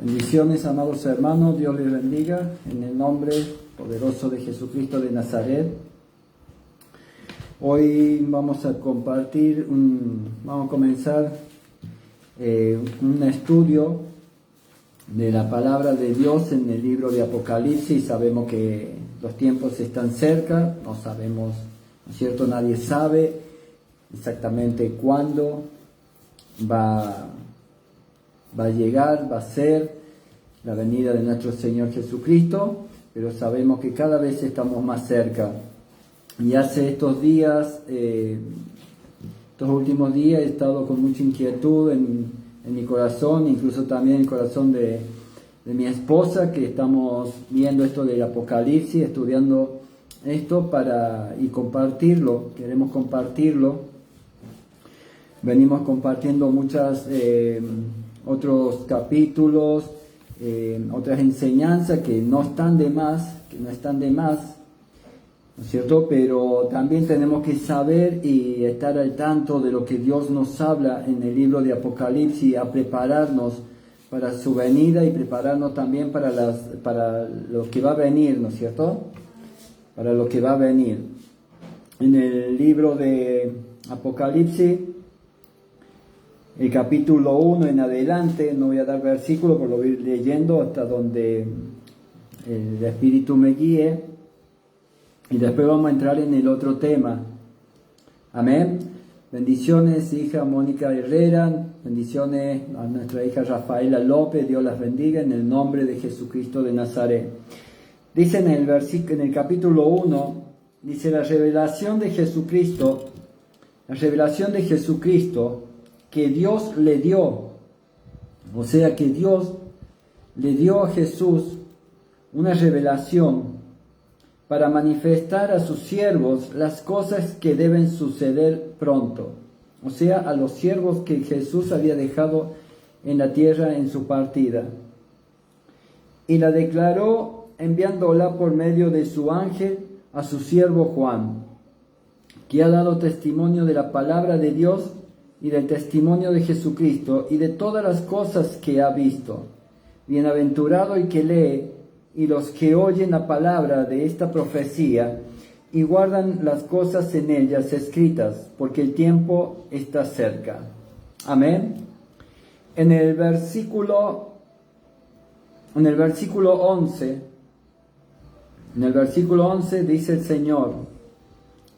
Bendiciones, amados hermanos, Dios les bendiga, en el nombre poderoso de Jesucristo de Nazaret. Hoy vamos a compartir, vamos a comenzar un estudio de la palabra de Dios en el libro de Apocalipsis. Sabemos que los tiempos están cerca, no sabemos, ¿no es cierto? Nadie sabe exactamente cuándo va a llegar, va a ser la venida de nuestro Señor Jesucristo, pero sabemos que cada vez estamos más cerca. Y hace estos días, estos últimos días, he estado con mucha inquietud en mi corazón, incluso también en el corazón de mi esposa, que estamos viendo esto del Apocalipsis, estudiando esto y compartirlo, queremos compartirlo. Venimos compartiendo muchas otros capítulos, otras enseñanzas que no están de más, ¿no es cierto? Pero también tenemos que saber y estar al tanto de lo que Dios nos habla en el libro de Apocalipsis, a prepararnos para su venida y prepararnos también para lo que va a venir, ¿no es cierto? Para lo que va a venir. En el libro de Apocalipsis, el capítulo 1 en adelante, no voy a dar versículo, pero lo voy leyendo hasta donde el Espíritu me guíe. Y después vamos a entrar en el otro tema. Amén. Bendiciones, hija Mónica Herrera. Bendiciones a nuestra hija Rafaela López. Dios las bendiga en el nombre de Jesucristo de Nazaret. Dice en el capítulo 1, dice la revelación de Jesucristo que Dios le dio. O sea que Dios le dio a Jesús una revelación para manifestar a sus siervos las cosas que deben suceder pronto. O sea, a los siervos que Jesús había dejado en la tierra en su partida. Y la declaró enviándola por medio de su ángel a su siervo Juan, que ha dado testimonio de la palabra de Dios y del testimonio de Jesucristo y de todas las cosas que ha visto. Bienaventurado el que lee y los que oyen la palabra de esta profecía y guardan las cosas en ellas escritas, porque el tiempo está cerca. Amén. En el versículo 11 dice el Señor,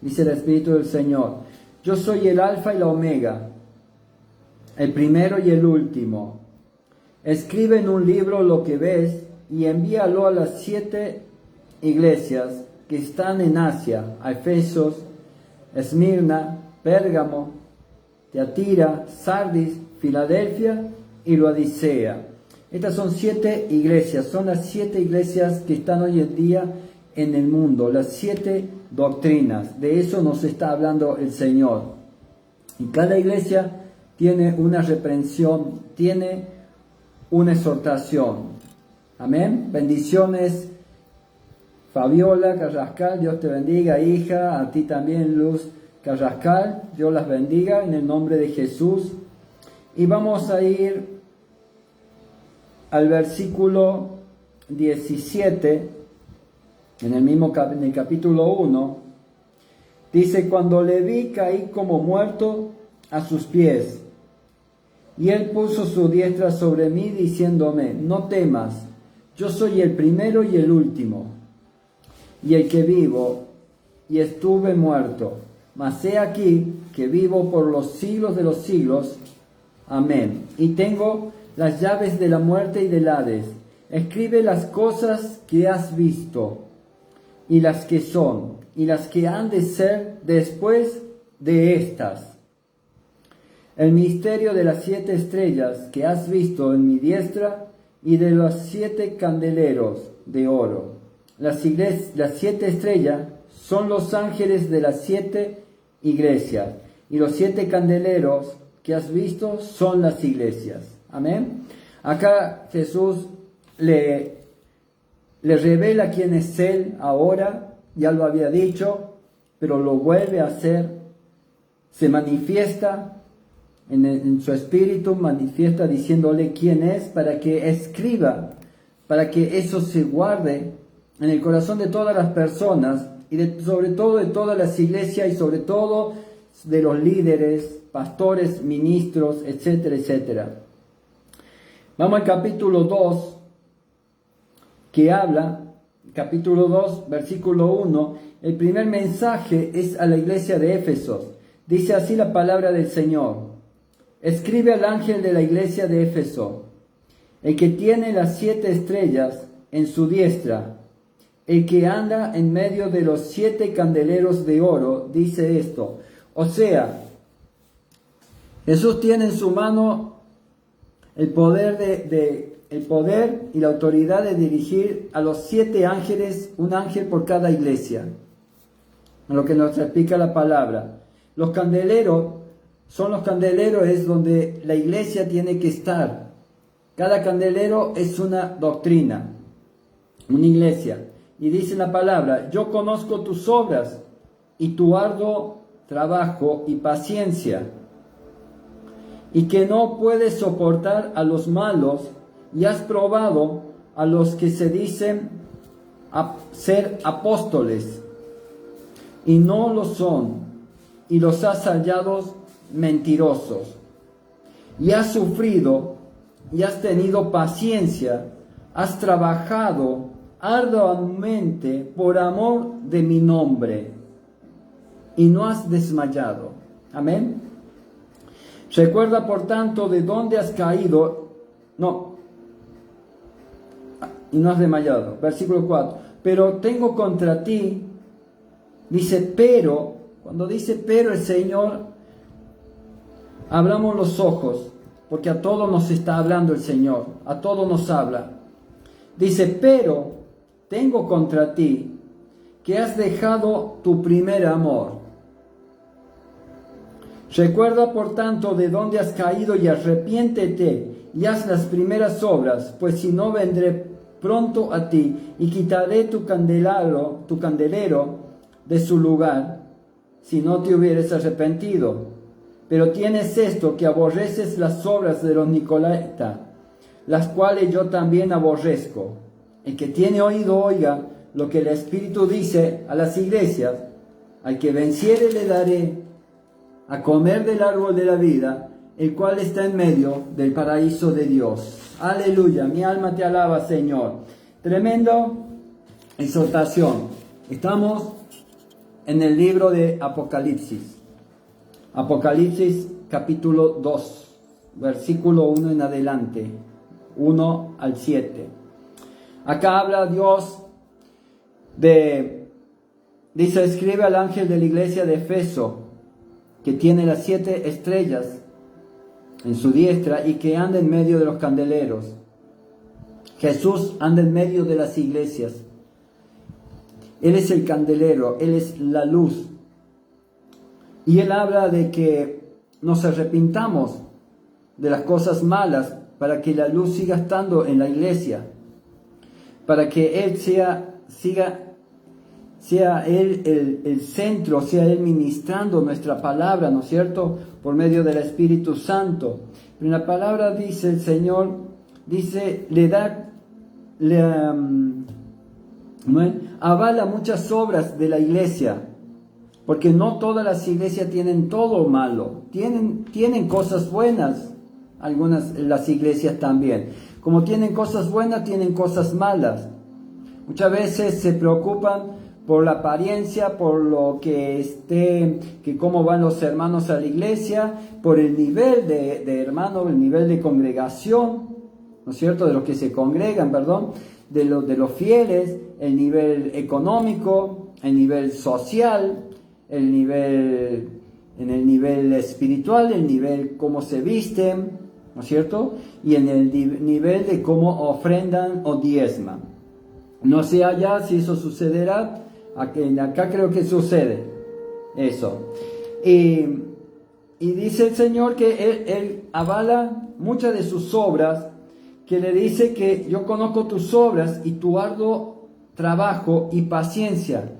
dice el Espíritu del Señor: yo soy el Alfa y la Omega, el primero y el último. Escribe en un libro lo que ves y envíalo a las 7 iglesias que están en Asia: a Efesos, Esmirna, Pérgamo, Teatira, Sardis, Filadelfia y Laodicea. Estas son 7 iglesias, son las 7 iglesias que están hoy en día en el mundo, las 7 doctrinas. De eso nos está hablando el Señor. Y cada iglesia tiene una reprensión, tiene una exhortación. Amén. Bendiciones, Fabiola Carrascal, Dios te bendiga, hija. A ti también, Luz Carrascal, Dios las bendiga en el nombre de Jesús. Y vamos a ir al versículo 17, en el capítulo 1. Dice: cuando le vi, caí como muerto a sus pies. Y él puso su diestra sobre mí, diciéndome: no temas, yo soy el primero y el último, y el que vivo, y estuve muerto, mas he aquí que vivo por los siglos de los siglos. Amén. Y tengo las llaves de la muerte y del Hades. Escribe las cosas que has visto, y las que son, y las que han de ser después de estas. El misterio de las 7 estrellas que has visto en mi diestra y de los 7 candeleros de oro. Las 7 estrellas son los ángeles de las 7 iglesias y los 7 candeleros que has visto son las iglesias. Amén. Acá Jesús le revela quién es Él ahora, ya lo había dicho, pero lo vuelve a hacer, se manifiesta en su espíritu manifiesta diciéndole quién es para que escriba, para que eso se guarde en el corazón de todas las personas y sobre todo de todas las iglesias y sobre todo de los líderes, pastores, ministros, etcétera, etcétera. Vamos al capítulo 2, que habla, capítulo 2, versículo 1, el primer mensaje es a la iglesia de Éfeso. Dice así la palabra del Señor. Escribe al ángel de la iglesia de Éfeso, el que tiene las 7 estrellas en su diestra, el que anda en medio de los 7 candeleros de oro, dice esto. O sea, Jesús tiene en su mano el poder el poder y la autoridad de dirigir a los 7 ángeles, un ángel por cada iglesia, en lo que nos explica la palabra. Los candeleros es donde la iglesia tiene que estar. Cada candelero es una doctrina, una iglesia. Y dice la palabra, yo conozco tus obras y tu arduo trabajo y paciencia, y que no puedes soportar a los malos, y has probado a los que se dicen ser apóstoles, y no lo son, y los has hallado mentirosos. Y has sufrido, y has tenido paciencia, has trabajado arduamente por amor de mi nombre, y no has desmayado. Amén. Recuerda, por tanto, de dónde has caído. Y no has desmayado. Versículo 4. Pero tengo contra ti, dice pero, cuando dice pero el Señor, abramos los ojos, porque a todos nos está hablando el Señor, a todos nos habla. Dice, pero tengo contra ti, que has dejado tu primer amor. Recuerda, por tanto, de dónde has caído y arrepiéntete y haz las primeras obras, pues si no vendré pronto a ti y quitaré tu candelero de su lugar, si no te hubieres arrepentido. Pero tienes esto, que aborreces las obras de los Nicolaitas, las cuales yo también aborrezco. El que tiene oído, oiga lo que el Espíritu dice a las iglesias. Al que venciere le daré a comer del árbol de la vida, el cual está en medio del paraíso de Dios. Aleluya, mi alma te alaba, Señor. Tremendo exhortación. Estamos en el libro de Apocalipsis. Apocalipsis capítulo 2, versículo 1 en adelante, 1 al 7. Acá habla Dios dice, escribe al ángel de la iglesia de Éfeso, que tiene las 7 estrellas en su diestra y que anda en medio de los candeleros. Jesús anda en medio de las iglesias. Él es el candelero, Él es la luz. Y Él habla de que nos arrepintamos de las cosas malas para que la luz siga estando en la iglesia, para que Él sea Él el centro, sea Él ministrando nuestra palabra, ¿no es cierto?, por medio del Espíritu Santo. En la palabra dice el Señor, dice, avala muchas obras de la iglesia, porque no todas las iglesias tienen todo malo, tienen cosas buenas, algunas las iglesias también. Como tienen cosas buenas, tienen cosas malas. Muchas veces se preocupan por la apariencia, por lo que cómo van los hermanos a la iglesia, por el nivel de hermano, el nivel de congregación, ¿no es cierto?, de los que se congregan, de los fieles, el nivel económico, el nivel social, en el nivel espiritual, el nivel cómo se visten, ¿no es cierto?, y en el nivel de cómo ofrendan o diezman. No sé allá si eso sucederá. Acá creo que sucede eso. Y dice el Señor que Él avala muchas de sus obras, que le dice que yo conozco tus obras y tu arduo trabajo y paciencia,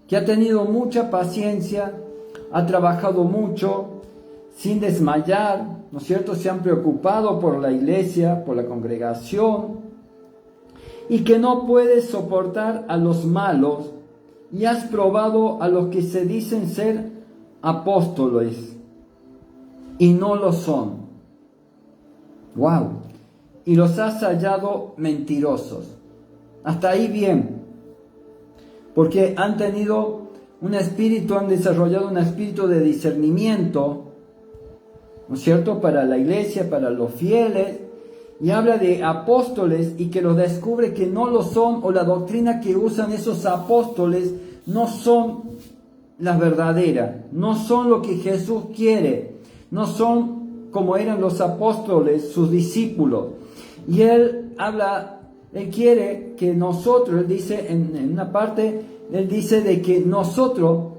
que ha tenido mucha paciencia, ha trabajado mucho, sin desmayar, ¿no es cierto? Se han preocupado por la iglesia, por la congregación, y que no puedes soportar a los malos, y has probado a los que se dicen ser apóstoles, y no lo son. ¡Wow! Y los has hallado mentirosos. Hasta ahí bien, porque han tenido un espíritu, han desarrollado un espíritu de discernimiento, ¿no es cierto?, para la iglesia, para los fieles, y habla de apóstoles y que los descubre que no lo son, o la doctrina que usan esos apóstoles no son las verdaderas, no son lo que Jesús quiere, no son como eran los apóstoles, sus discípulos. Y él quiere que nosotros, él dice en una parte, él dice de que nosotros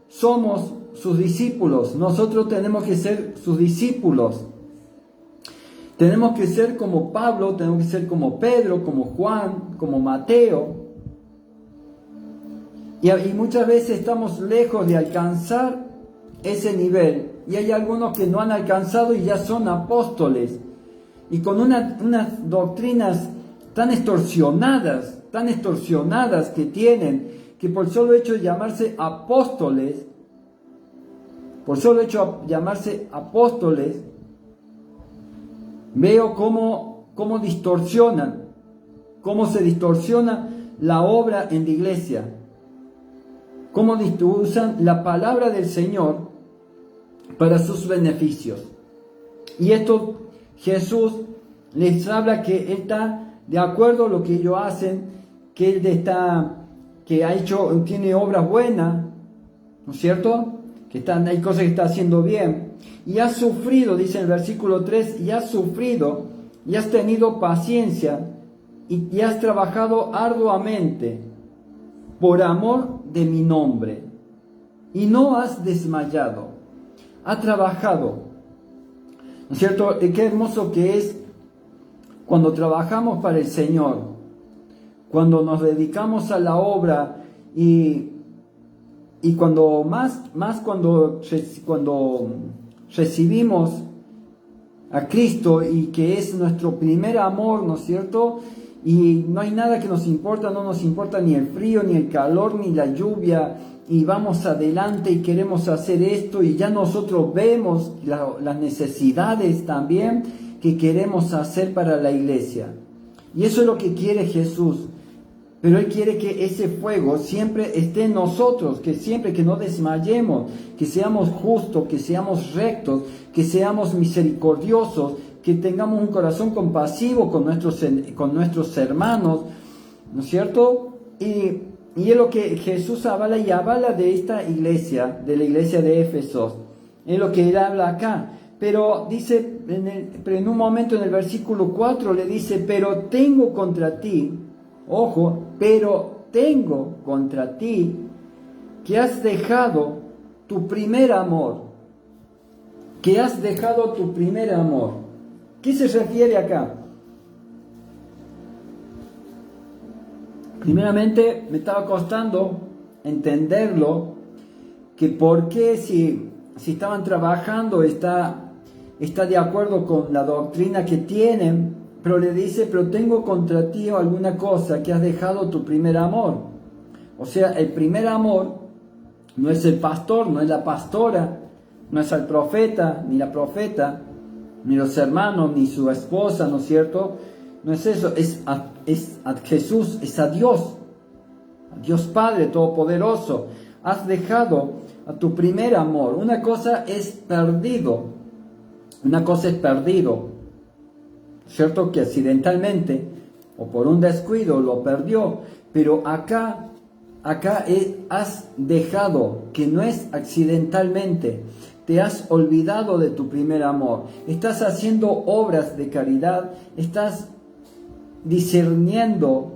somos sus discípulos, nosotros tenemos que ser sus discípulos. Tenemos que ser como Pablo, tenemos que ser como Pedro, como Juan, como Mateo. Y muchas veces estamos lejos de alcanzar ese nivel. Y hay algunos que no han alcanzado y ya son apóstoles. Y con unas doctrinas tan extorsionadas que tienen, que por solo hecho de llamarse apóstoles, veo cómo distorsionan, cómo se distorsiona la obra en la iglesia, cómo usan la palabra del Señor para sus beneficios. Y esto Jesús les habla que Él está de acuerdo a lo que ellos hacen, que Él tiene obras buenas, ¿no es cierto? Hay cosas que está haciendo bien. Y has sufrido, dice el versículo 3, y has sufrido, y has tenido paciencia, y has trabajado arduamente por amor de mi nombre, y no has desmayado. Ha trabajado, ¿no es cierto? Qué hermoso que es cuando trabajamos para el Señor, cuando nos dedicamos a la obra y cuando cuando recibimos a Cristo y que es nuestro primer amor, ¿no es cierto? Y no hay nada que nos importa, no nos importa ni el frío, ni el calor, ni la lluvia, y vamos adelante y queremos hacer esto, y ya nosotros vemos las necesidades también que queremos hacer para la iglesia. Y eso es lo que quiere Jesús. Pero Él quiere que ese fuego siempre esté en nosotros, que no desmayemos, que seamos justos, que seamos rectos, que seamos misericordiosos, que tengamos un corazón compasivo con nuestros hermanos, ¿no es cierto? Y es lo que Jesús avala y avala de esta iglesia, de la iglesia de Éfeso. Es lo que Él habla acá. Pero dice, pero en un momento en el versículo 4 le dice, pero tengo contra ti, ojo, pero tengo contra ti que has dejado tu primer amor. Que has dejado tu primer amor. ¿Qué se refiere acá? Primeramente me estaba costando entenderlo, que por qué si estaban trabajando está de acuerdo con la doctrina que tienen, pero le dice, pero tengo contra ti alguna cosa, que has dejado tu primer amor. O sea, el primer amor no es el pastor, no es la pastora, no es el profeta, ni la profeta, ni los hermanos, ni su esposa, ¿no es cierto? No es eso, es a Jesús, es a Dios Padre Todopoderoso. Has dejado a tu primer amor. Una cosa es perdido, ¿cierto? Que accidentalmente o por un descuido lo perdió, pero acá has dejado, que no es accidentalmente. Te has olvidado de tu primer amor. Estás haciendo obras de caridad, estás discerniendo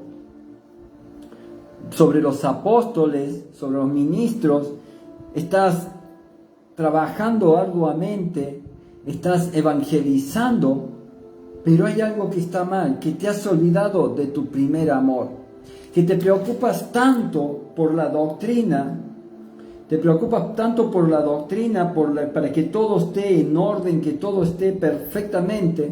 sobre los apóstoles, sobre los ministros, estás trabajando arduamente, estás evangelizando, pero hay algo que está mal, que te has olvidado de tu primer amor, que te preocupas tanto por la doctrina, te preocupas tanto por la doctrina, para que todo esté en orden, que todo esté perfectamente,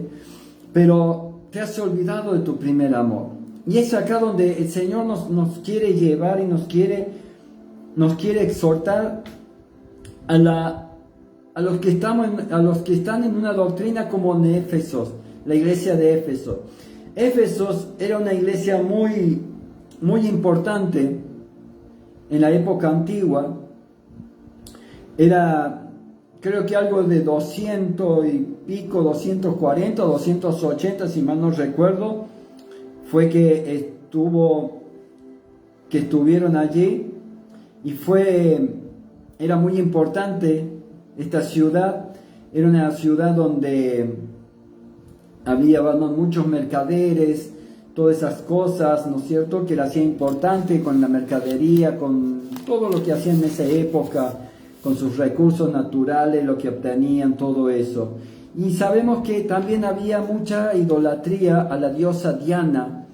pero te has olvidado de tu primer amor. Y es acá donde el Señor nos quiere llevar y nos quiere exhortar a los que están en una doctrina como en Éfesos, la iglesia de Éfeso. Éfesos era una iglesia muy, muy importante en la época antigua. Era, creo que algo de 200 y pico, 240, 280, si mal no recuerdo, fue que estuvieron allí, y era muy importante esta ciudad. Era una ciudad donde había muchos mercaderes, todas esas cosas, ¿no es cierto?, que la hacía importante con la mercadería, con todo lo que hacían en esa época, con sus recursos naturales, lo que obtenían, todo eso. Y sabemos que también había mucha idolatría a la diosa Diana,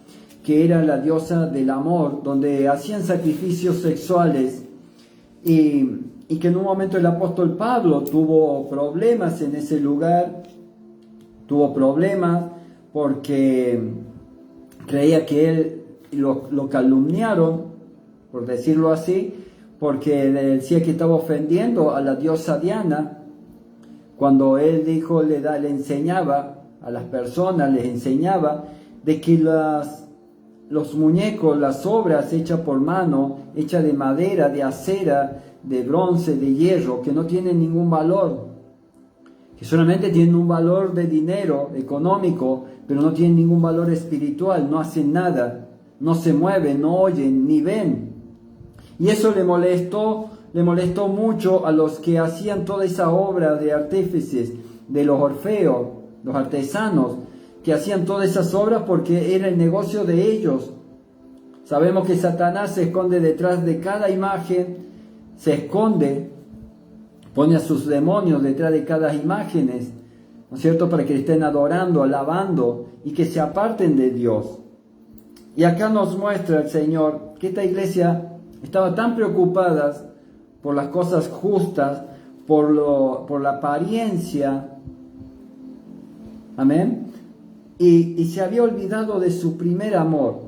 que era la diosa del amor, donde hacían sacrificios sexuales, y que en un momento el apóstol Pablo tuvo problemas en ese lugar, tuvo problemas porque creía que él lo calumniaron, por decirlo así, porque le decía que estaba ofendiendo a la diosa Diana, cuando él dijo, le enseñaba a las personas, les enseñaba de que los muñecos, las obras hechas por mano, hechas de madera, de acera, de bronce, de hierro, que no tienen ningún valor, que solamente tienen un valor de dinero económico, pero no tienen ningún valor espiritual, no hacen nada, no se mueven, no oyen, ni ven. Y eso le molestó mucho a los que hacían toda esa obra de artífices, de los orfeos, los artesanos, que hacían todas esas obras porque era el negocio de ellos. Sabemos que Satanás se esconde detrás de cada imagen, se esconde, pone a sus demonios detrás de cada imagen, ¿no es cierto?, para que estén adorando, alabando y que se aparten de Dios. Y acá nos muestra el Señor que esta iglesia estaba tan preocupada por las cosas justas, por la apariencia, amén, y se había olvidado de su primer amor.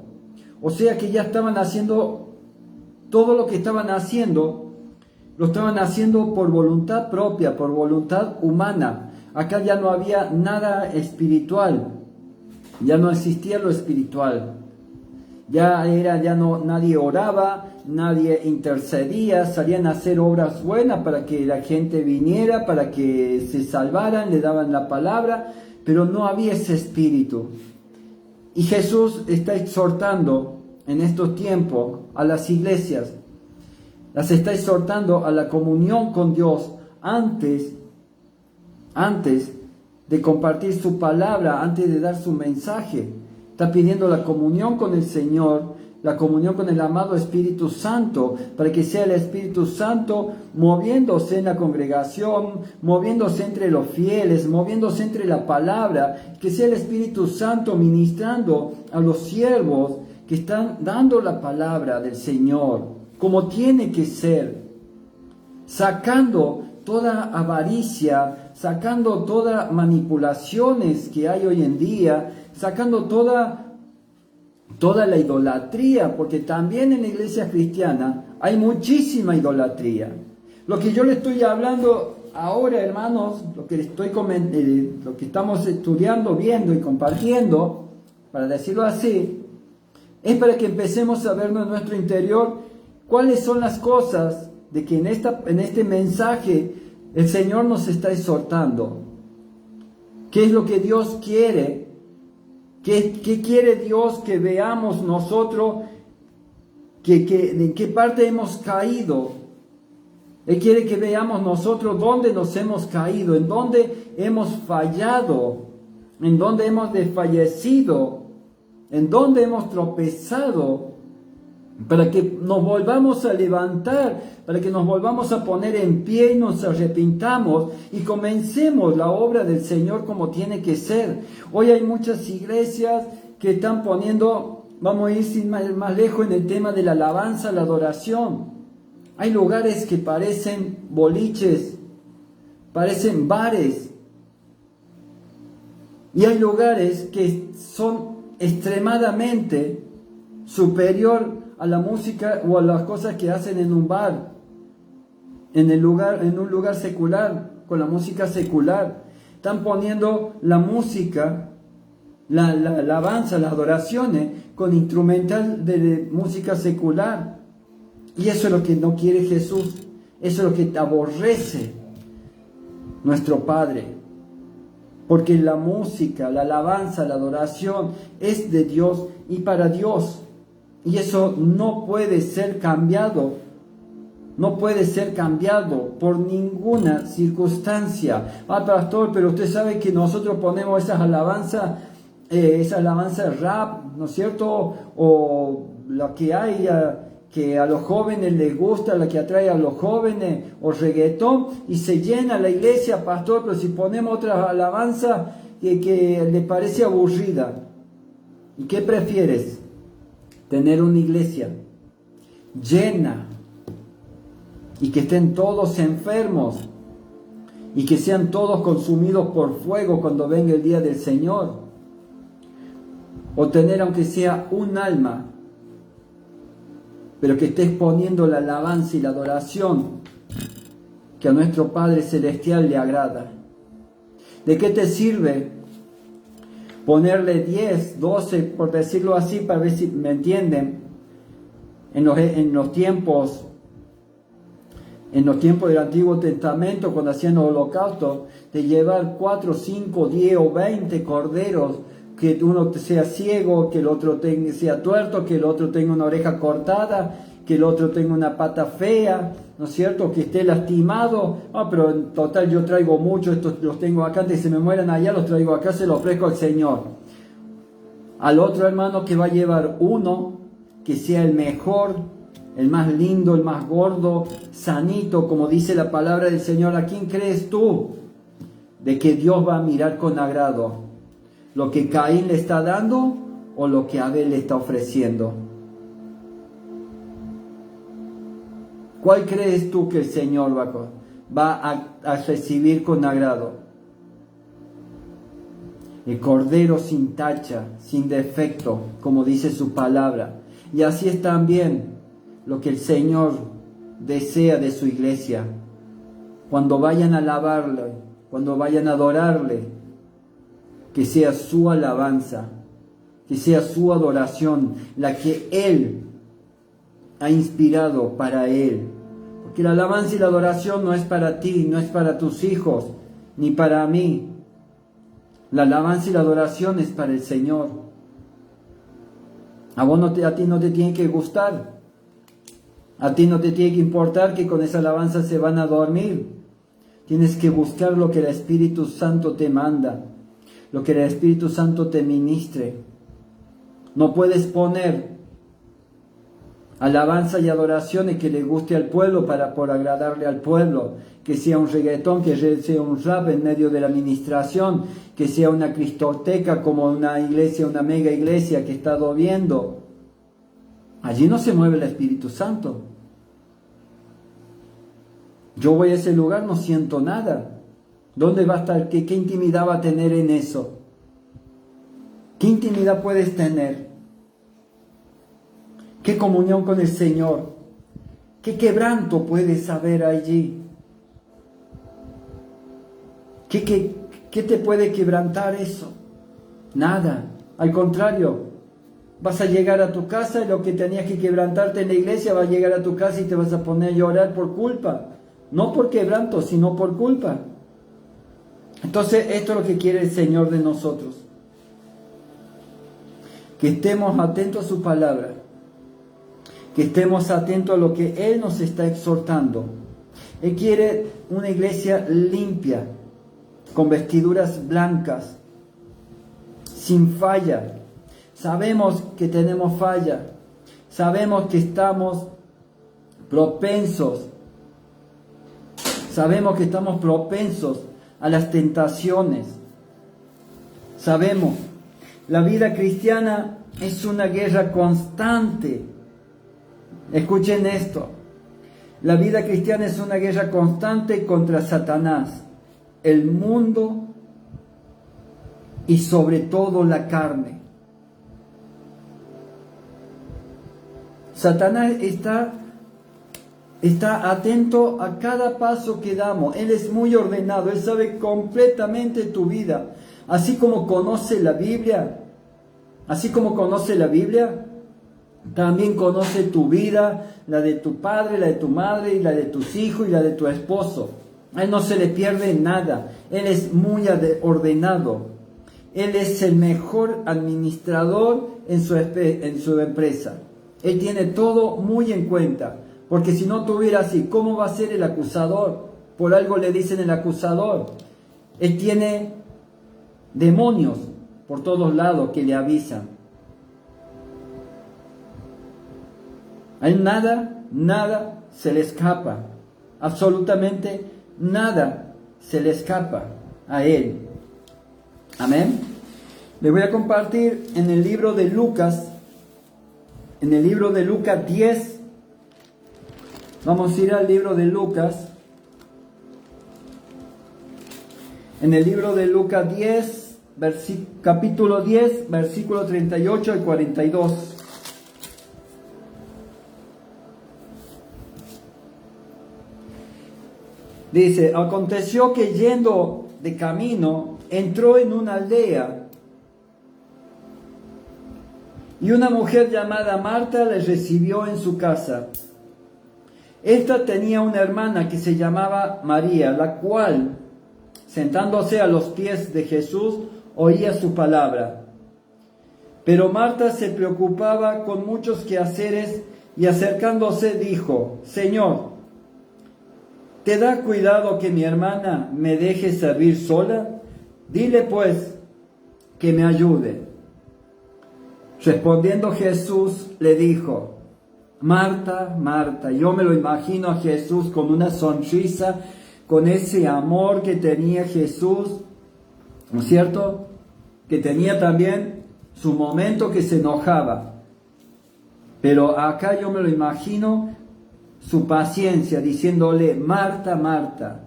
O sea que ya estaban haciendo todo lo que estaban haciendo, lo estaban haciendo por voluntad propia, por voluntad humana. Acá ya no había nada espiritual, ya no existía lo espiritual. Nadie oraba, nadie intercedía, salían a hacer obras buenas para que la gente viniera, para que se salvaran, le daban la palabra, pero no había ese espíritu. Y Jesús está exhortando en estos tiempos a las iglesias, las está exhortando a la comunión con Dios antes de compartir su palabra, antes de dar su mensaje. Está pidiendo la comunión con el Señor, la comunión con el amado Espíritu Santo, para que sea el Espíritu Santo moviéndose en la congregación, moviéndose entre los fieles, moviéndose entre la palabra, que sea el Espíritu Santo ministrando a los siervos que están dando la palabra del Señor, como tiene que ser, sacando toda avaricia, sacando todas manipulaciones que hay hoy en día, sacando toda la idolatría, porque también en la iglesia cristiana hay muchísima idolatría. Lo que yo le estoy hablando ahora, hermanos, lo que estamos estudiando, viendo y compartiendo, para decirlo así, es para que empecemos a vernos en nuestro interior cuáles son las cosas de que en este mensaje el Señor nos está exhortando. ¿Qué es lo que Dios quiere? ¿Qué quiere Dios que veamos nosotros? ¿En qué parte hemos caído? Él quiere que veamos nosotros dónde nos hemos caído, en dónde hemos fallado, en dónde hemos desfallecido, en dónde hemos tropezado, para que nos volvamos a levantar, para que nos volvamos a poner en pie y nos arrepintamos y comencemos la obra del Señor como tiene que ser. Hoy hay muchas iglesias que están poniendo, vamos a ir sin más lejos en el tema de la alabanza, la adoración. Hay lugares que parecen boliches, parecen bares. Y hay lugares que son extremadamente superior a la música o a las cosas que hacen en un bar, en un lugar secular, con la música secular. Están poniendo la música, la alabanza, las adoraciones con instrumental de música secular. Y eso es lo que no quiere Jesús. Eso es lo que aborrece nuestro Padre. Porque la música, la alabanza, la adoración es de Dios y para Dios. Y eso no puede ser cambiado. No puede ser cambiado por ninguna circunstancia. Pastor, pero usted sabe que nosotros ponemos esas alabanzas rap, ¿no es cierto? O lo que hay, que a los jóvenes les gusta, la que atrae a los jóvenes, o reggaetón, y se llena la iglesia, pastor, pero si ponemos otra alabanza que le parece aburrida. ¿Y qué prefieres? Tener una iglesia llena y que estén todos enfermos y que sean todos consumidos por fuego cuando venga el día del Señor, o tener aunque sea un alma pero que estés poniendo la alabanza y la adoración que a nuestro Padre Celestial le agrada. ¿De qué te sirve ponerle 10, 12, por decirlo así, para ver si me entienden, en los tiempos del Antiguo Testamento, cuando hacían los holocaustos, de llevar 4, 5, 10 o 20 corderos, que uno sea ciego, que el otro sea tuerto, que el otro tenga una oreja cortada, que el otro tenga una pata fea, ¿no es cierto? Que esté lastimado. Pero en total yo traigo muchos, estos los tengo acá, antes que se me mueran allá, los traigo acá, se los ofrezco al Señor. Al otro hermano que va a llevar uno, que sea el mejor, el más lindo, el más gordo, sanito, como dice la palabra del Señor. ¿A quién crees tú de que Dios va a mirar con agrado? ¿Lo que Caín le está dando o lo que Abel le está ofreciendo? ¿Cuál crees tú que el Señor va a recibir con agrado? El cordero sin tacha, sin defecto, como dice su palabra. Y así es también lo que el Señor desea de su iglesia. Cuando vayan a alabarle, cuando vayan a adorarle, que sea su alabanza, que sea su adoración, la que Él ha inspirado para Él. Porque la alabanza y la adoración no es para ti, no es para tus hijos, ni para mí. La alabanza y la adoración es para el Señor. A ti no te tiene que gustar. A ti no te tiene que importar que con esa alabanza se van a dormir. Tienes que buscar lo que el Espíritu Santo te manda, lo que el Espíritu Santo te ministre. No puedes poner alabanza y adoraciones que le guste al pueblo por agradarle al pueblo, que sea un reggaetón, que sea un rap en medio de la administración, que sea una cristoteca como una iglesia, una mega iglesia que he estado viendo. Allí no se mueve el Espíritu Santo. Yo voy a ese lugar, no siento nada. ¿Dónde va a estar? ¿Qué intimidad va a tener en eso? ¿Qué intimidad puedes tener? ¿Qué comunión con el Señor? ¿Qué quebranto puedes haber allí? ¿Qué te puede quebrantar eso? Nada. Al contrario, vas a llegar a tu casa y lo que tenías que quebrantarte en la iglesia va a llegar a tu casa y te vas a poner a llorar por culpa. No por quebranto, sino por culpa. Entonces, esto es lo que quiere el Señor de nosotros. Que estemos atentos a su palabra. Que estemos atentos a lo que Él nos está exhortando. Él quiere una iglesia limpia, con vestiduras blancas, sin falla. Sabemos que tenemos falla. Sabemos que estamos propensos. Sabemos que estamos propensos a las tentaciones. Sabemos, la vida cristiana es una guerra constante. Escuchen esto. La vida cristiana es una guerra constante contra Satanás, el mundo y sobre todo la carne. Satanás está atento a cada paso que damos. Él es muy ordenado, él sabe completamente tu vida. Así como conoce la Biblia, también conoce tu vida, la de tu padre, la de tu madre, y la de tus hijos y la de tu esposo. A él no se le pierde nada. Él es muy ordenado. Él es el mejor administrador en su empresa. Él tiene todo muy en cuenta. Porque si no tuviera así, ¿cómo va a ser el acusador? Por algo le dicen el acusador. Él tiene demonios por todos lados que le avisan. A él nada se le escapa. Absolutamente nada se le escapa a él. Amén. Le voy a compartir en el libro de Lucas, 10. Vamos a ir al libro de Lucas. En el libro de Lucas 10, capítulo 10, versículo 38 al 42. Dice, aconteció que yendo de camino, entró en una aldea y una mujer llamada Marta le recibió en su casa. Esta tenía una hermana que se llamaba María, la cual, sentándose a los pies de Jesús, oía su palabra. Pero Marta se preocupaba con muchos quehaceres y acercándose dijo, Señor, ¿te da cuidado que mi hermana me deje servir sola? Dile pues que me ayude. Respondiendo Jesús le dijo, Marta, Marta, yo me lo imagino a Jesús con una sonrisa, con ese amor que tenía Jesús, ¿no es cierto? Que tenía también su momento que se enojaba. Pero acá yo me lo imagino su paciencia, diciéndole, Marta, Marta,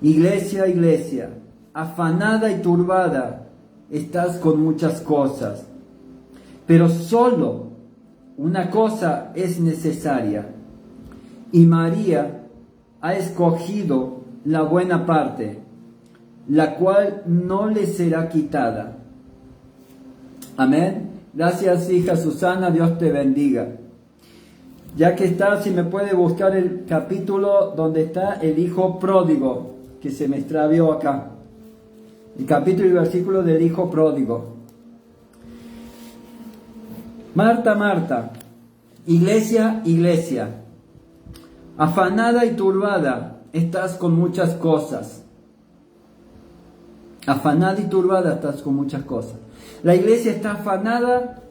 iglesia, iglesia, afanada y turbada, estás con muchas cosas, pero solo una cosa es necesaria, y María ha escogido la buena parte, la cual no le será quitada. Amén. Gracias, hija Susana, Dios te bendiga. Ya que está, si me puede buscar el capítulo donde está el hijo pródigo, que se me extravió acá. El capítulo y versículo del hijo pródigo. Marta, Marta, iglesia, iglesia, afanada y turbada, estás con muchas cosas. Afanada y turbada, estás con muchas cosas. La iglesia está afanada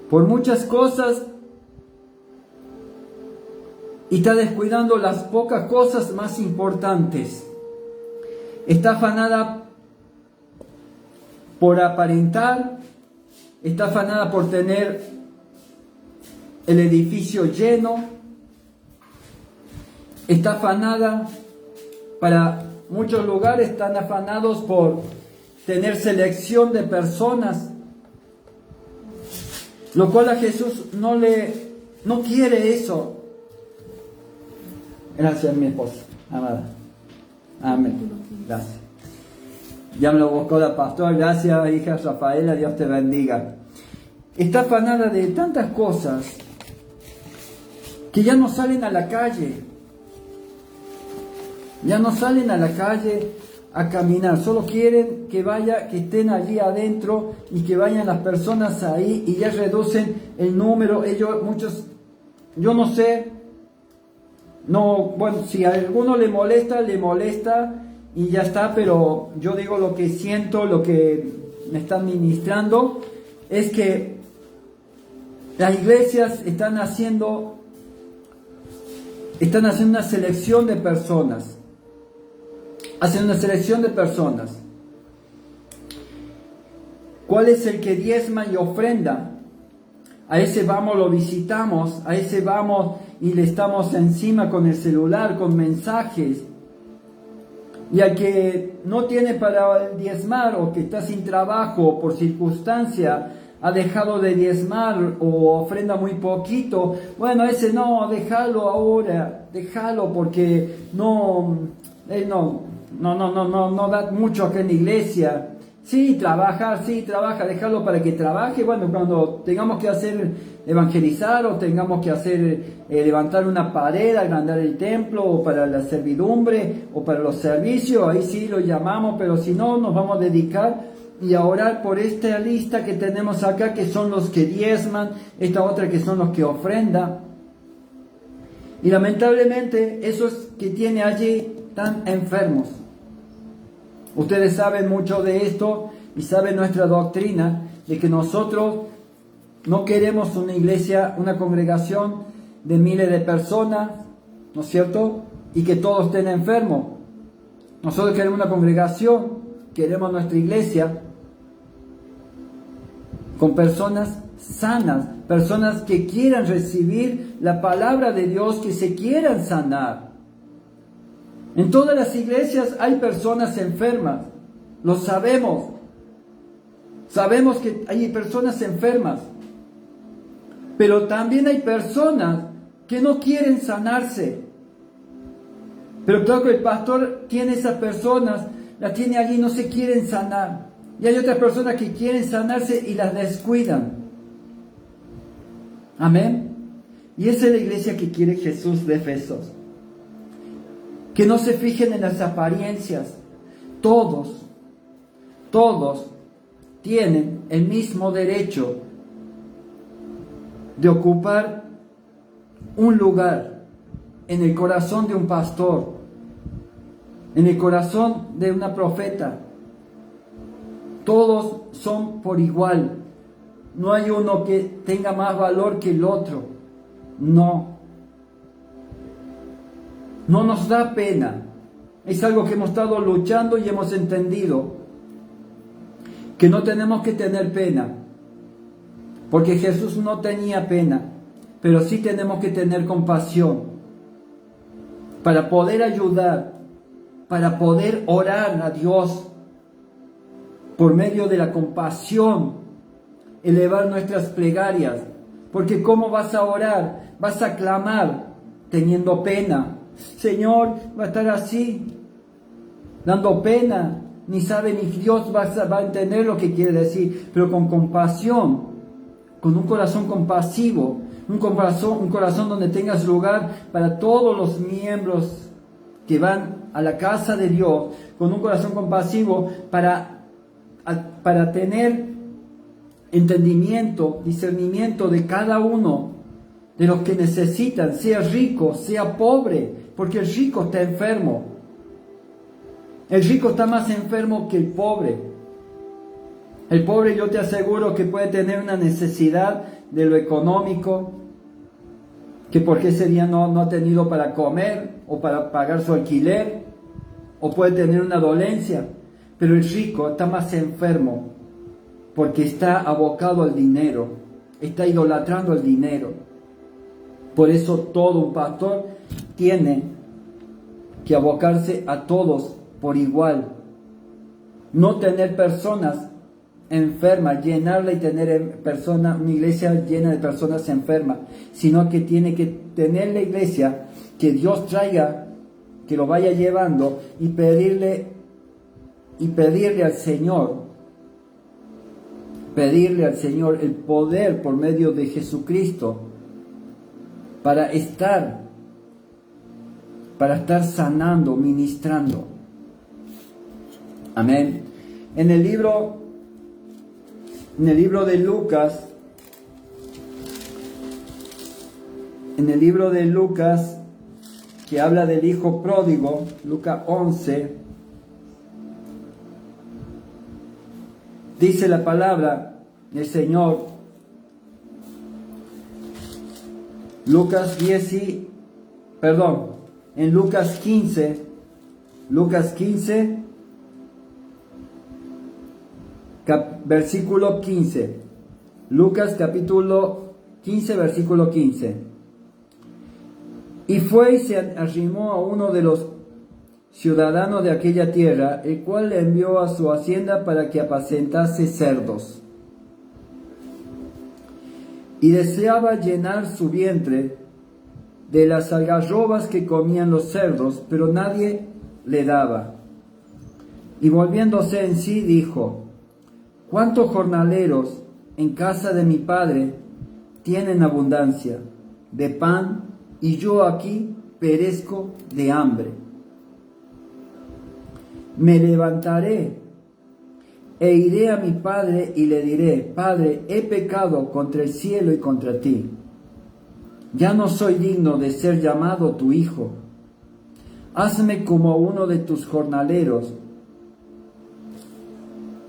por muchas cosas y está descuidando las pocas cosas más importantes. Está afanada por aparentar, está afanada por tener el edificio lleno, está afanada, para muchos lugares están afanados por tener selección de personas, lo cual a Jesús no quiere eso. Gracias, mi esposa, amada. Amén. Gracias. Ya me lo buscó la pastora. Gracias, hija Rafaela. Dios te bendiga. Está afanada de tantas cosas que ya no salen a la calle. Ya no salen a la calle a caminar. Solo quieren que estén allí adentro y que vayan las personas ahí y ya reducen el número. Muchos, yo no sé. No, bueno, si a alguno le molesta y ya está, pero yo digo lo que siento, lo que me están ministrando, es que las iglesias están haciendo una selección de personas. Hacen una selección de personas. ¿Cuál es el que diezma y ofrenda? A ese vamos, lo visitamos, a ese vamos y le estamos encima con el celular, con mensajes. Y al que no tiene para diezmar o que está sin trabajo o por circunstancia ha dejado de diezmar o ofrenda muy poquito, bueno, ese no, déjalo ahora, déjalo porque él no da mucho acá en la iglesia. Sí, trabaja, déjalo para que trabaje. Bueno, cuando tengamos que hacer evangelizar o tengamos que hacer levantar una pared, agrandar el templo o para la servidumbre o para los servicios, ahí sí lo llamamos, pero si no, nos vamos a dedicar y a orar por esta lista que tenemos acá, que son los que diezman, esta otra que son los que ofrendan. Y lamentablemente esos que tiene allí están enfermos. Ustedes saben mucho de esto y saben nuestra doctrina de que nosotros no queremos una iglesia, una congregación de miles de personas, ¿no es cierto? Y que todos estén enfermos. Nosotros queremos una congregación, queremos nuestra iglesia con personas sanas, personas que quieran recibir la palabra de Dios, que se quieran sanar. En todas las iglesias hay personas enfermas, lo sabemos. Sabemos que hay personas enfermas, pero también hay personas que no quieren sanarse. Pero claro que el pastor tiene esas personas, las tiene allí y no se quieren sanar. Y hay otras personas que quieren sanarse y las descuidan. Amén. Y esa es la iglesia que quiere Jesús de Efesos. Que no se fijen en las apariencias. Todos tienen el mismo derecho de ocupar un lugar en el corazón de un pastor, en el corazón de una profeta. Todos son por igual. No hay uno que tenga más valor que el otro. No nos da pena. Es algo que hemos estado luchando y hemos entendido. Que no tenemos que tener pena. Porque Jesús no tenía pena. Pero sí tenemos que tener compasión. Para poder ayudar. Para poder orar a Dios. Por medio de la compasión. Elevar nuestras plegarias. Porque ¿cómo vas a orar? Vas a clamar teniendo pena. Señor, va a estar así, dando pena, ni sabe ni Dios va a entender lo que quiere decir, pero con compasión, con un corazón compasivo, un corazón donde tengas lugar para todos los miembros que van a la casa de Dios, con un corazón compasivo para tener entendimiento, discernimiento de cada uno de los que necesitan, sea rico, sea pobre, porque el rico está enfermo. El rico está más enfermo que el pobre. El pobre, yo te aseguro que puede tener una necesidad de lo económico, que porque ese día no ha tenido para comer o para pagar su alquiler, o puede tener una dolencia, pero el rico está más enfermo porque está abocado al dinero, está idolatrando el dinero. Por eso todo un pastor tiene que abocarse a todos por igual. No tener personas enfermas, llenarla y tener una iglesia llena de personas enfermas, sino que tiene que tener la iglesia que Dios traiga, que lo vaya llevando y pedirle al Señor el poder por medio de Jesucristo para estar sanando, ministrando. Amén. En el libro de Lucas, que habla del hijo pródigo, Lucas 11, dice la palabra del Señor, en Lucas 15, versículo 15. Lucas capítulo 15, versículo 15. Y fue y se arrimó a uno de los ciudadanos de aquella tierra, el cual le envió a su hacienda para que apacentase cerdos. Y deseaba llenar su vientre de las algarrobas que comían los cerdos, pero nadie le daba. Y volviéndose en sí dijo: ¿cuántos jornaleros en casa de mi padre tienen abundancia de pan, y yo aquí perezco de hambre? Me levantaré e iré a mi padre y le diré: Padre, he pecado contra el cielo y contra ti. Ya no soy digno de ser llamado tu hijo. Hazme como uno de tus jornaleros.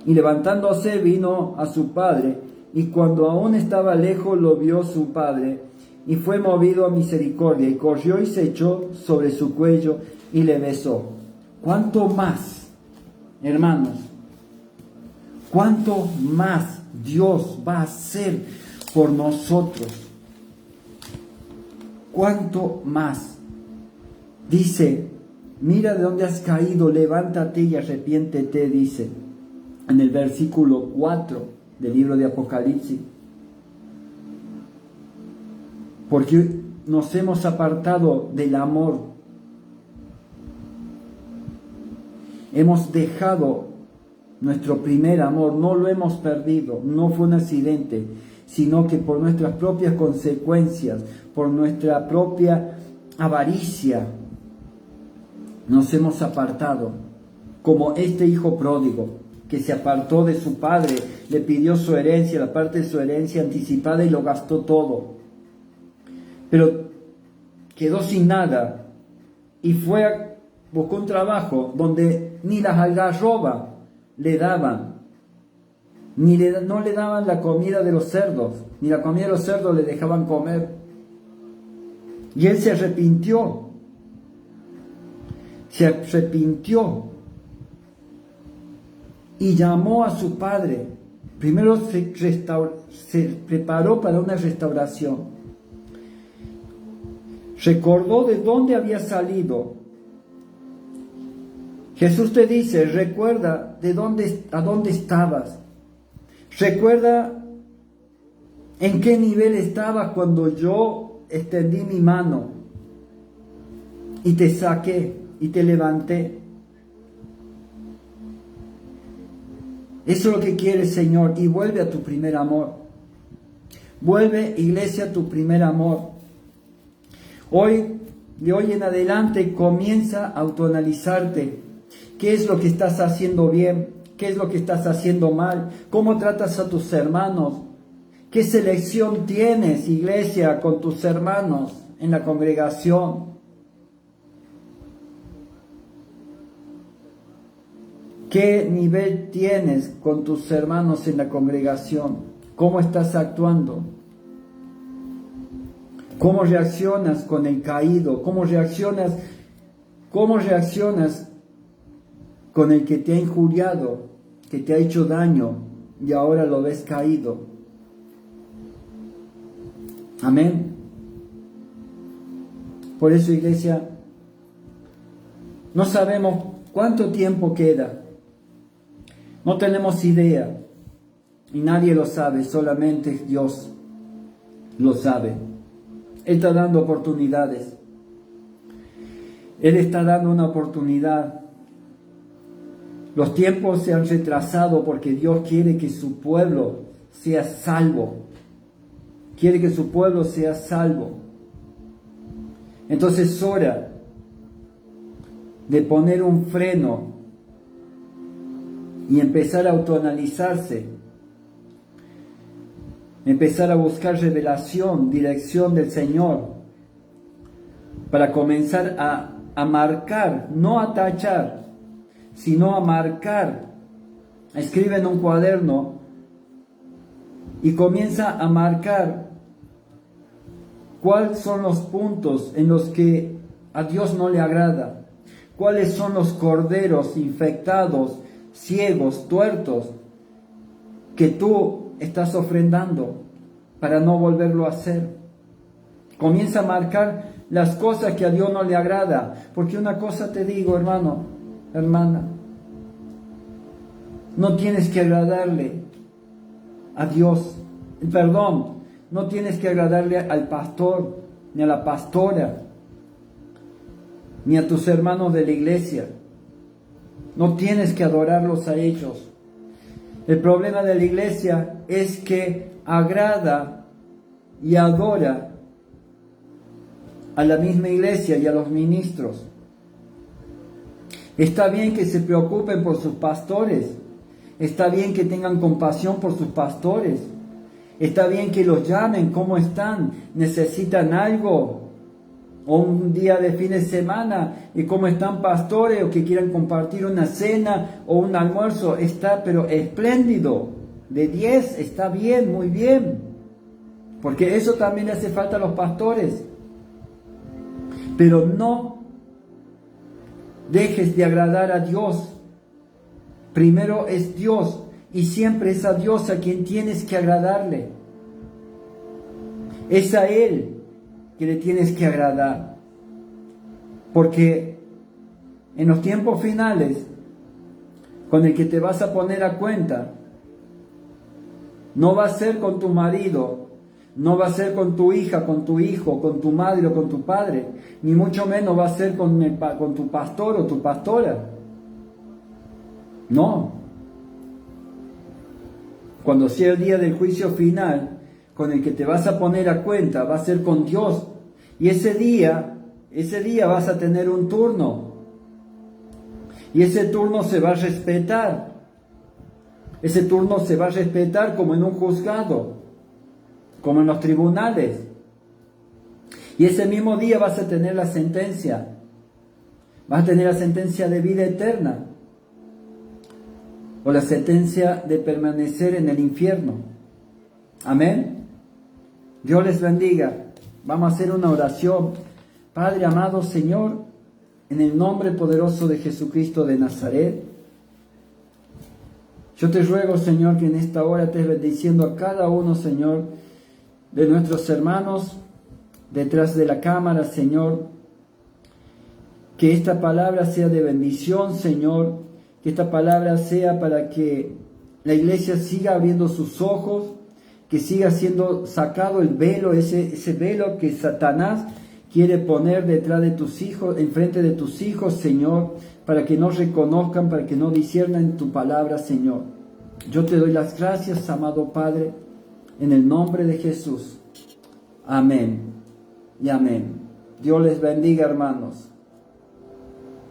Y levantándose vino a su padre, y cuando aún estaba lejos lo vio su padre, y fue movido a misericordia, y corrió y se echó sobre su cuello y le besó. ¿Cuánto más, hermanos? ¿Cuánto más Dios va a hacer por nosotros? ¿Cuánto más? Dice: mira de dónde has caído, levántate y arrepiéntete, dice en el versículo 4 del libro de Apocalipsis. Porque nos hemos apartado del amor. Hemos dejado nuestro primer amor, no lo hemos perdido, no fue un accidente, sino que por nuestras propias consecuencias, por nuestra propia avaricia, nos hemos apartado, como este hijo pródigo, que se apartó de su padre, le pidió su herencia, la parte de su herencia anticipada, y lo gastó todo. Pero quedó sin nada, y buscó un trabajo donde ni las algarrobas le daban, no le daban la comida de los cerdos, ni la comida de los cerdos le dejaban comer. Y él se arrepintió. Y llamó a su padre. Primero se preparó para una restauración. Recordó de dónde había salido. Jesús te dice: recuerda a dónde estabas. Recuerda en qué nivel estabas cuando yo extendí mi mano y te saqué y te levanté. Eso es lo que quiere el Señor. Y vuelve a tu primer amor. Vuelve, iglesia, a tu primer amor. De hoy en adelante, comienza a autoanalizarte. ¿Qué es lo que estás haciendo bien? ¿Qué es lo que estás haciendo mal? ¿Cómo tratas a tus hermanos? ¿Qué selección tienes, iglesia, con tus hermanos en la congregación? ¿Qué nivel tienes con tus hermanos en la congregación? ¿Cómo estás actuando? ¿Cómo reaccionas con el caído? ¿Cómo reaccionas con el que te ha injuriado, que te ha hecho daño y ahora lo ves caído? Amén. Por eso, iglesia, no sabemos cuánto tiempo queda. No tenemos idea. Y nadie lo sabe, solamente Dios lo sabe. Él está dando oportunidades. Él está dando una oportunidad. Los tiempos se han retrasado porque Dios quiere que su pueblo sea salvo. Quiere que su pueblo sea salvo. Entonces es hora de poner un freno y empezar a autoanalizarse. Empezar a buscar revelación, dirección del Señor, para comenzar a marcar, no a tachar, sino a marcar. Escribe en un cuaderno y comienza a marcar cuáles son los puntos en los que a Dios no le agrada, cuáles son los corderos infectados, ciegos, tuertos, que tú estás ofrendando. para no volverlo a hacer. Comienza a marcar las cosas que a Dios no le agrada. Porque una cosa te digo, hermano, hermana, no tienes que agradarle a Dios. Perdón, no tienes que agradarle al pastor, ni a la pastora, ni a tus hermanos de la iglesia. No tienes que adorarlos a ellos. El problema de la iglesia es que agrada y adora a la misma iglesia y a los ministros. Está bien que se preocupen por sus pastores. Está bien que tengan compasión por sus pastores. Está bien que los llamen, ¿cómo están? ¿Necesitan algo? O un día de fin de semana, y cómo están pastores, o que quieran compartir una cena o un almuerzo, está pero espléndido. De 10 está bien, muy bien. Porque eso también le hace falta a los pastores. Pero no dejes de agradar a Dios. Primero es Dios, y siempre es a Dios a quien tienes que agradarle. Es a Él que le tienes que agradar. Porque en los tiempos finales, con el que te vas a poner a cuenta, no va a ser con tu marido, no va a ser con tu hija, con tu hijo, con tu madre o con tu padre, ni mucho menos va a ser con tu pastor o tu pastora. No. Cuando sea el día del juicio final, con el que te vas a poner a cuenta, va a ser con Dios. Y ese día vas a tener un turno. Y ese turno se va a respetar. Ese turno se va a respetar como en un juzgado, como en los tribunales. Y ese mismo día vas a tener la sentencia. Vas a tener la sentencia de vida eterna, o la sentencia de permanecer en el infierno. Amén. Dios les bendiga. Vamos a hacer una oración. Padre amado Señor, en el nombre poderoso de Jesucristo de Nazaret, yo te ruego, Señor, que en esta hora estés bendiciendo a cada uno, Señor, de nuestros hermanos detrás de la cámara, Señor. Que esta palabra sea de bendición, Señor. Que esta palabra sea para que la iglesia siga abriendo sus ojos, que siga siendo sacado el velo, ese velo que Satanás quiere poner detrás de tus hijos, enfrente de tus hijos, Señor, para que no reconozcan, para que no disciernan tu palabra, Señor. Yo te doy las gracias, amado Padre, en el nombre de Jesús. Amén y amén. Dios les bendiga, hermanos.